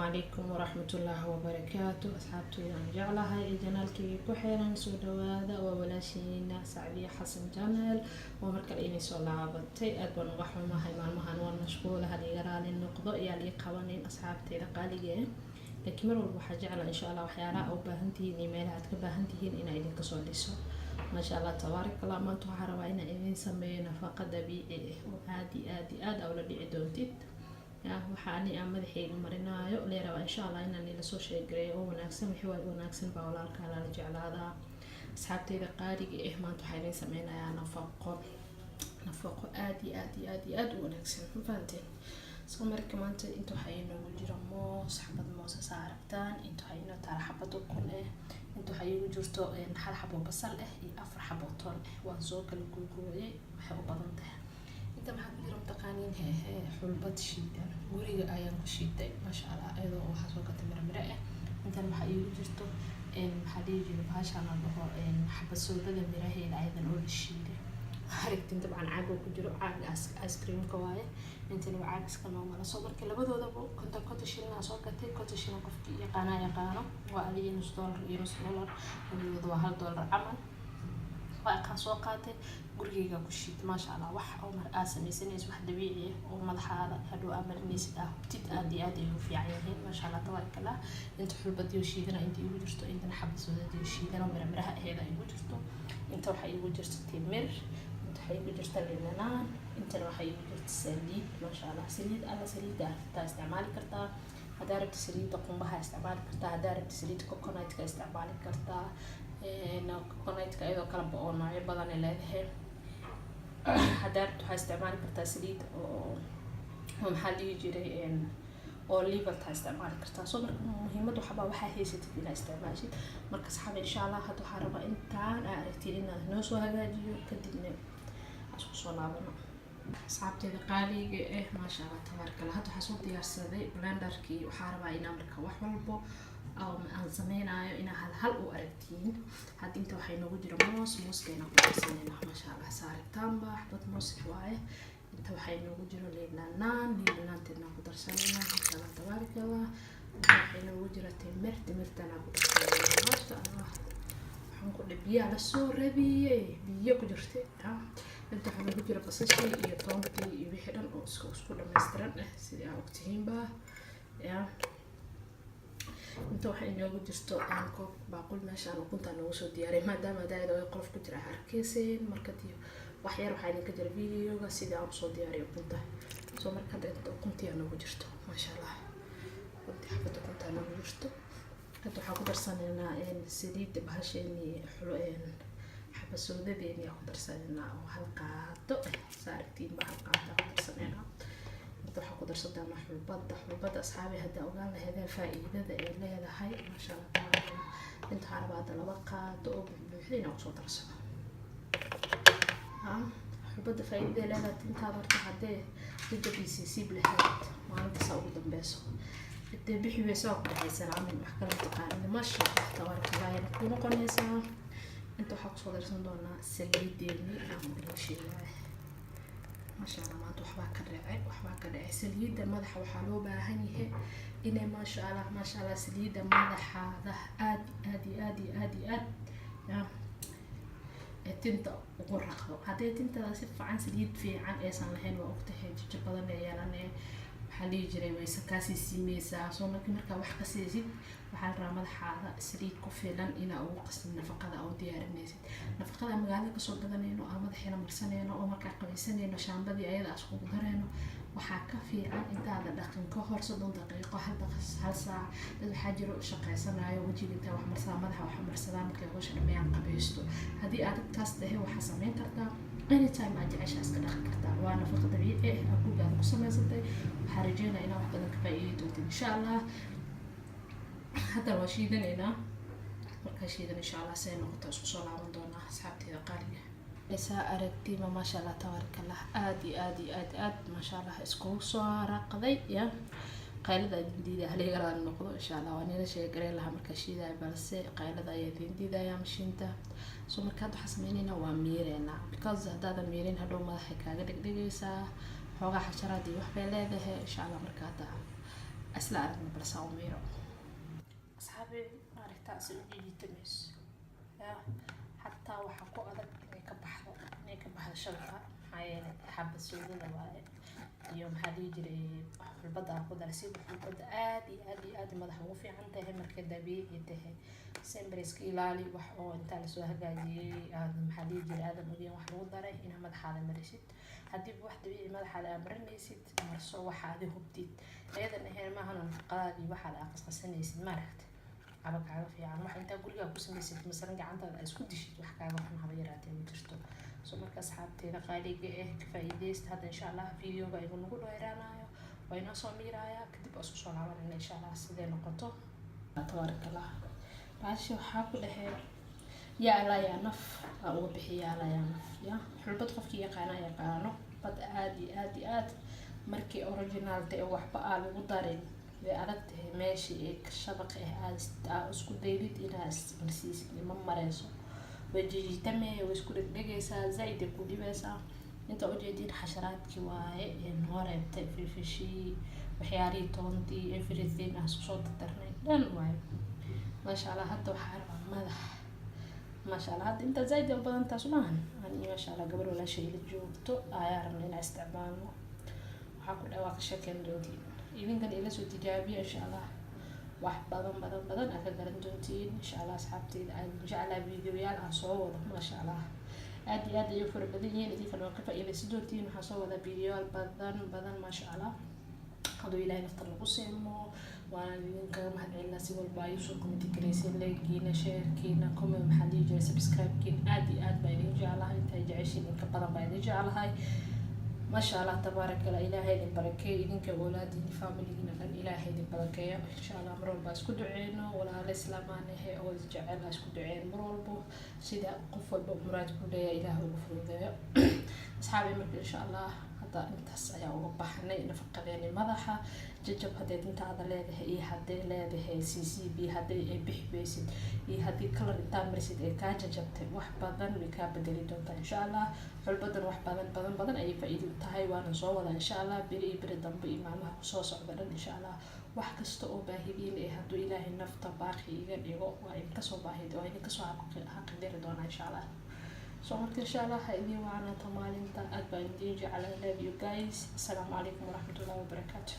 عليكم ورحمة الله وبركاته. أصحابتي أنا جعلها جنالكي كحيران سودوادا وولاشينا سعدية حسن جنال ومركل إني سولا عبدتي أدبن وحول ما هي مالمهان والمشغولة هذه يرالي النقضاء يالي قوانين أصحابتي لقاليين لكن مرور waxaa jecla insha Allah waxyaalaha u baahantihiin email aad ka baahantihiin in ay idinka soo dhiso ma sha Allah tabaarak Allah maanta waxaan rabaa in ay idin sameeyo nafaqo dabiici ah oo aad u la dhici doontid waxaan aan madaxayga marinayo leeyahay insha Allah inaan ila soo sheegayo oo wanaagsan wixii waa wanaagsan baa walaalka la jeclaada asxaabteyda qaaliga ah maanta waxaan idin sameynayaa nafaqo aad u wanaagsan fahanteen soo marka maanta inta waxay inoo jiro moos xabad moos saartaan inta waxay inoo taala xabad ukun inta waxay ugu jirto hal xabo basal iyo afar xabo toon waan soo kala googooyay waxay u badan tahay inta maxaa ku jira taqaaniin xulbad shiidan guriga ayaan ku shiiday ma sha Allah ayadoo waxa soo ka timir inta waxa igu jirto maxaa dhigi bahashan aan dhaho xabad soodada miraheeda ayadan oo la shiiday harigtin dabcan caago ku jiro caag ice cream ka waaye inta loo caag iska nooma soo markii labadoodaba konta shilin soo gatay konta shilin qofkii yaqaano waa aliin $1 iyo $1 labadooda waa $1 camal waa ka soo qaatay gurigeyga ku shiid ma sha Allah wax oo mar aasamaysanayso wax dabiici ah oo madaxaada hadoo amarnaysid tid aad ay u fiican yihiin ma sha Allah tabarakallah inta xulbadiyo shiidana inta igu jirto inta xabasooda shiidana miraha aheeda igu jirto inta waxa igu jirto timir inta waxa igu jirto liinaan inta waxa igu jirto saliid ma sha Allah saliid ta isticmaali kartaa hadaa rabto saliid qumbaha isticmaali kartaa hadaa rabto saliid coconut ka isticmaali kartaa coconut ka ayadoo kala oo nooc badan leedahay hadaa rabto waxa isticmaali kartaa saliid oo maxaa dhigi jiray oo liver ta isticmaali kartaa soo marka muhiimadu waxa haysatid inaad isticmaashid marka saxab insha Allah hadda waxaan rabaa intaan aragtid inaad noo soo hagaajiyo kadibna isku soo laabano asxaabteeda qaaliga ma sha Allah tabarakallah hadda waxaan soo diyaarsaday blenderkii waxaan rabaa inaan marka wax walbo oo aan sameynayo in hal u aragtiin hadda inta waxay noogu jira mooskeena ku sameeyna ma sha Allah saartaan baa xabad moos waaye inta waxay noogu jira liinanaanteedna ku darsanayna ma sha Allah tabarakallah waxay noogu jira timirtana ku darsanayna ma sha Allah waxaan ku dhibiyaa la soo rabiyay biyo ku jirtay inta waxaa noogu jira basasha iyo toontii iyo wixii dhan oo isku dhameystiran sidii aad ogtihiin baa inta waxa inoogu jirto koob baaqul meeshaan ukunta noogu soo diyaariyay maadaama daayada ay qolof ku jira harkeyseen marka wax yar waxa idinka jira videoga sida aan soo diyaariyo ukunta soo marka inta ukunta noogu jirto ma sha Allah xabad ukunta noogu jirto hadda waxaan ku darsanaynaa saliid bahasheeni xabasoodadeeni ku darsanaynaa oo hal qaado saartiin baa hal qaado ku darsanaynaa waxaa ku darsadaa xulbada asxaabi hadda ogaan lahayd faa'iidada ay leedahay ma sha Allah inta harbaada laba qaado oo buuxdina ku soo darsado xulbada faa'iidada leedahay inta horta hadee BCC lahayd maalinta soo ugu dambayso inta bixiyaysa ku dhacaysan amin wax kala taqaan ma sha Allah tabarakallah ku noqonaysa inta waxaa ku soo darsan doonaa saliideeni ama shiilaha ما شاء الله ما توحبا كدعي سليدة مدح وحلو باهنيه إنه ما شاء الله سليدة مدح هذا آدي تنتا وقرقه هذا تنتا سف عن سليد في عن إيسان لهن وقتها جبلا نيالنا حلي جري ويسكاسي سيميسا صونا كمركا وحكا سيزيد waxaan rabaa madaxaada saliid ku filan in uu qastin nafaqada oo diyaarinaysid nafaqada magaalada ka soo gadanayno ama madaxeena marsanayno oo marka qabaysanayno shaambadii ayada asku darayno waxa ka fiican intaad dhaqan ka hor 30 daqiiqo hal saac dad waxa jiro shaqeysanayo wajiga inta wax marsaa madaxa wax marsadaan markay hawsha dhameeyaan qabaysto hadii aad taas tahay waxa sameyn kartaa anytime aad jeceshahay iska dhaqan kartaa waa nafaqo dabiici ah ku gaar ku samaysatay waxa rajeynaa inaad wax badan ka faa'iido insha Allah هذا الوشيدن هنا مركشيدن إن شاء الله سينقطع سوسول عمن دونا أصحابتي قالية نساء أردتي ما شاء الله تبارك الله آد ما شاء الله إسكو صار قضي يا قايلة جديدة هلي قرا النقطة إن شاء الله وأنا شيء قريب لها مركشيدة بس قايلة جديدة يا مشينتا سو مركادو حسميننا وميرنا because هذا ميرين هدو ما حكى قدك دقيسة حوجا حشرات دي وحبي لها إن شاء الله مركاتا isla aragna balse u miiro asxaabi maaragtaa si u jiitameys ya xataa waxa ku adag inay ka baxdo shabqa maxaa yeelay xabad soodada waaye iyo maxaa dhihi jiray xulbada aan ku daray si xulbada aad iyo aad madaxa ugu fiican tahay markay dabiici tahay sembriska ilaali wax oo inta la soo hagaajiyay aad maxaa dhihi jiray aad ogeen wax lagu daray in madaxaada marisid haddii wax dabiici madaxaada aad marinaysid marso waxa aad hubtid ayadan ahayn maahan nafaqadaadii waxaad qasqasanaysid maaragta cabaga fiican wax inta guriga ku samaysid masalan gacantaada ay isku dishid wax kaaga waxan haba yaraatee ma jirto soo marka asxaabteeda qaaliga ka faa'iideysta hadda insha Allah videoga igu nagu dheeraanayo wayna soo miiraaya kadib isku soo laabanayna insha Allah sidee noqoto tabarakallah baashi waxa ku dhahay ya Allah ya naf ugu bixiya Allah ya naf ya xulbad qofkii yaqaano bad aad markii original tahay waxba aan lagu darin way adagtahay meeshii shabaq aad isku daydid inaad marsiisid ma mareyso wajijitame way isku dhigaysaa zaid ku dhibaysaa inta u jeedin xasharaadkii waaye noo reebtay fifishi waxyaari toontii everything aan soo darnay dhan waaye masha Allah hadda waxa rabaa madax masha Allah hadda inta zaid u badan taas maahan ani masha Allah gabar wala shay la joogto ayaa rabnaa inaan isticmaalno waxa ku dhawaaq sheekeen doontiin idinkan ila soo tijaabiya insha Allah wax badan aad ka garan doontiin insha Allah asxaabteeda aan jeclaa videoyaal aan soo wado masha Allah aad iyo aad ay farabadan yihiin idinkan oo ka faa'iideysan doontiin waxaan soo wada videoyaal badan masha Allah haduu ilaahay nafta lagu seemo waan idinka mahadcelinaa si walba ay soo comment gareysay like-kiina share-kiina comment maxaa dhihi jiray subscribe-kiina aad iyo aad baan idin jeclahay inta jeceshiin in ka badan baan idin jeclahay ما شاء الله تبارك الله إلهي البركة إذنك أولادي فاميلينا كان إلهي البركة إن شاء الله مرول باس كدعينه ولا الإسلام أنه هو جعل باس كدعين مرول بو سيدا قفل بمراد كلها إلهي وفرده أصحابي مرد إن شاء الله هذا أنت سيا وبحنا نفقد يعني مضحة ججب هذا أنت هذا لاده إيه هذا لاده سي بي هذا بيحبسد إيه هذا كلر أنت مرسيد كا ججبت واحد بدن وكابدلي دونتا إن شاء الله xulbadan wax badan ay faa'iido tahay waana soo wada insha Allah biri dambe imaamaha ku soo socdaan insha Allah wax kasta oo baahidiin ee haduu Ilaahay nafta baaqi iga dhigo waa in ka soo baahido oo in ka soo xaqidiri doona insha Allah soo marka insha Allah idin waana tamaalinta aad baan idin jecelahay love you guys assalamu alaykum wa rahmatullahi wa barakatuh